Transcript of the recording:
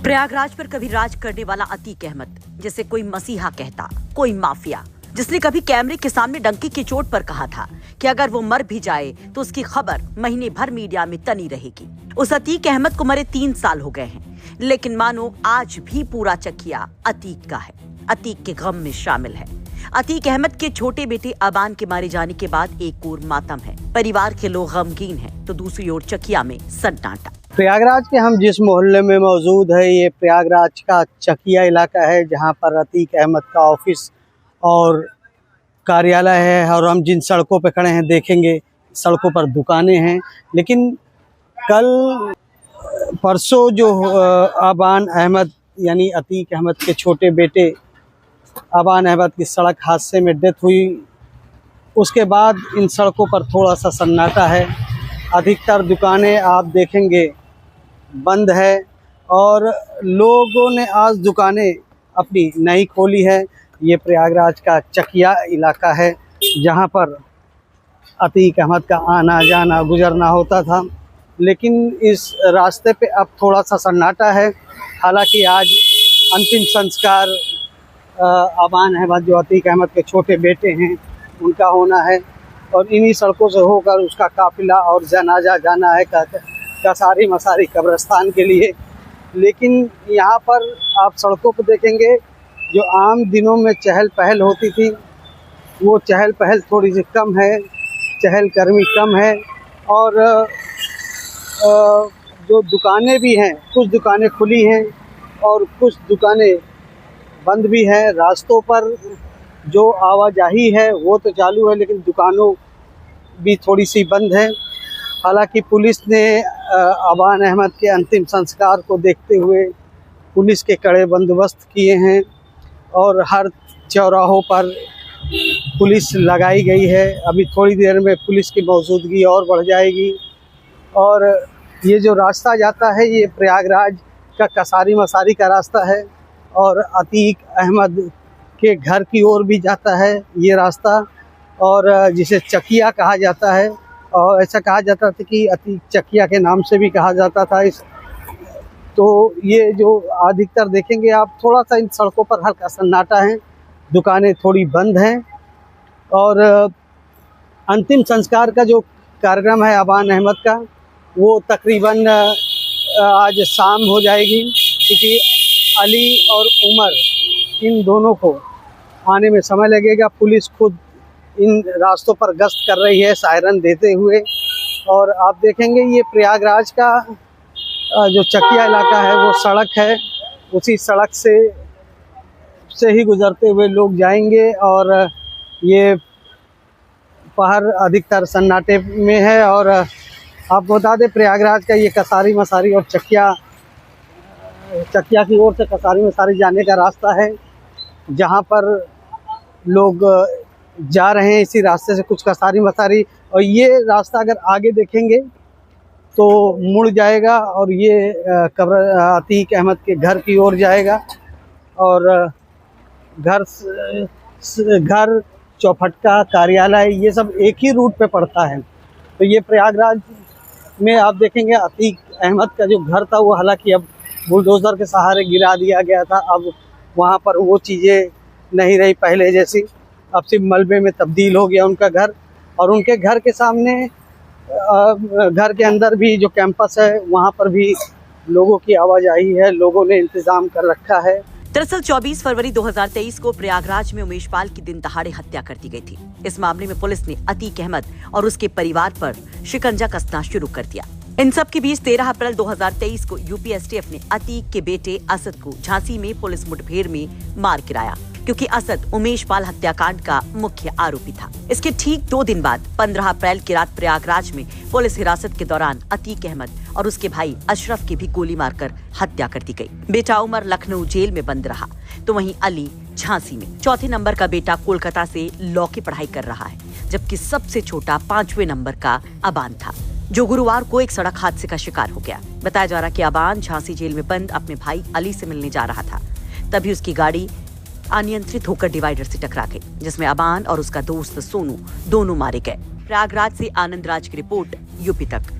प्रयागराज पर कभी राज करने वाला अतीक अहमद, जैसे कोई मसीहा कहता, कोई माफिया, जिसने कभी कैमरे के सामने डंकी की चोट पर कहा था कि अगर वो मर भी जाए तो उसकी खबर महीने भर मीडिया में तनी रहेगी। उस अतीक अहमद को मरे 3 साल हो गए हैं, लेकिन मानो आज भी पूरा चकिया अतीक का है, अतीक के गम में शामिल है। अतीक अहमद के छोटे बेटे अबान के मारे जाने के बाद एक ओर मातम है, परिवार के लोग गमगीन हैं, तो दूसरी ओर चकिया में सन्नाटा। प्रयागराज के हम जिस मोहल्ले में मौजूद है, ये प्रयागराज का चकिया इलाका है, जहां पर अतीक अहमद का ऑफिस और कार्यालय है। और हम जिन सड़कों पे खड़े हैं देखेंगे, सड़कों पर दुकानें हैं। लेकिन कल परसों जो अबान अहमद यानी अतीक अहमद के छोटे बेटे अबान अहमद की सड़क हादसे में डेथ हुई, उसके बाद इन सड़कों पर थोड़ा सा सन्नाटा है। अधिकतर दुकानें आप देखेंगे बंद है और लोगों ने आज दुकानें अपनी नई खोली है। ये प्रयागराज का चकिया इलाका है, जहां पर अतीक अहमद का आना जाना गुजरना होता था। लेकिन इस रास्ते पे अब थोड़ा सा सन्नाटा है। हालांकि आज अंतिम संस्कार अबान अहमद, जो अतीक अहमद के छोटे बेटे हैं, उनका होना है और इन्हीं सड़कों से होकर उसका काफिला और जनाजा जाना है कसारी मसारी कब्रिस्तान के लिए। लेकिन यहाँ पर आप सड़कों पर देखेंगे, जो आम दिनों में चहल पहल होती थी, वो चहल पहल थोड़ी सी कम है, चहलकदमी कम है। और जो दुकानें भी हैं, कुछ दुकानें खुली हैं और कुछ दुकानें बंद भी हैं। रास्तों पर जो आवाजाही है वो तो चालू है, लेकिन दुकानों भी थोड़ी सी बंद है। हालांकि पुलिस ने अबान अहमद के अंतिम संस्कार को देखते हुए पुलिस के कड़े बंदोबस्त किए हैं और हर चौराहों पर पुलिस लगाई गई है। अभी थोड़ी देर में पुलिस की मौजूदगी और बढ़ जाएगी। और ये जो रास्ता जाता है, ये प्रयागराज का कसारी मसारी का रास्ता है और अतीक अहमद के घर की ओर भी जाता है ये रास्ता, और जिसे चकिया कहा जाता है। और ऐसा कहा जाता था कि अतीक चकिया के नाम से भी कहा जाता था इस। तो ये जो अधिकतर देखेंगे आप, थोड़ा सा इन सड़कों पर हल्का सन्नाटा है, दुकानें थोड़ी बंद हैं। और अंतिम संस्कार का जो कार्यक्रम है अबान अहमद का, वो तकरीबन आज शाम हो जाएगी, क्योंकि अली और उमर, इन दोनों को आने में समय लगेगा। पुलिस खुद इन रास्तों पर गश्त कर रही है सायरन देते हुए। और आप देखेंगे ये प्रयागराज का जो चकिया इलाका है, वो सड़क है, उसी सड़क से ही गुजरते हुए लोग जाएंगे। और ये पहर अधिकतर सन्नाटे में है। और आपको बता दें, प्रयागराज का ये कसारी मसारी और चकिया की ओर से कसारी मसारी जाने का रास्ता है, जहां पर लोग जा रहे हैं इसी रास्ते से, कुछ कसारी मसारी। और ये रास्ता अगर आगे देखेंगे तो मुड़ जाएगा और ये अतीक अहमद के घर की ओर जाएगा। और घर चौफटका कार्यालय, ये सब एक ही रूट पे पड़ता है। तो ये प्रयागराज में आप देखेंगे अतीक अहमद का जो घर था, वो हालांकि अब बुलडोज़र के सहारे गिरा दिया गया था। अब वहाँ पर वो चीज़ें नहीं रही पहले जैसी, अब सिर्फ मलबे में तब्दील हो गया उनका घर। और उनके घर के सामने घर के अंदर भी जो कैंपस है, वहाँ पर भी लोगों की आवाजाही है, लोगों ने इंतजाम कर रखा है। दरअसल 24 फरवरी 2023 को प्रयागराज में उमेश पाल की दिन दहाड़े हत्या कर दी गई थी। इस मामले में पुलिस ने अतीक अहमद और उसके परिवार पर शिकंजा कसना शुरू कर दिया। इन सब के बीच 13 अप्रैल 2023 को यूपी एसटीएफ ने अतीक के बेटे असद को झांसी में पुलिस मुठभेड़ में मार गिराया, क्योंकि असद उमेश पाल हत्याकांड का मुख्य आरोपी था। इसके ठीक 2 दिन बाद 15 अप्रैल की रात प्रयागराज में पुलिस हिरासत के दौरान अतीक अहमद और उसके भाई अशरफ की भी गोली मारकर हत्या कर दी गई। बेटा उमर लखनऊ जेल में बंद रहा, तो वहीं अली झांसी में। चौथे नंबर का बेटा कोलकाता से लॉ की पढ़ाई कर रहा है, जबकि सबसे छोटा 5वें नंबर का अबान था, जो गुरुवार को एक सड़क हादसे का शिकार हो गया। बताया जा रहा कि अबान झांसी जेल में बंद अपने भाई अली से मिलने जा रहा था, तभी उसकी गाड़ी अनियंत्रित होकर डिवाइडर से टकरा गई, जिसमें अबान और उसका दोस्त सोनू दोनों मारे गए। प्रयागराज से आनंद राज की रिपोर्ट, यूपी तक।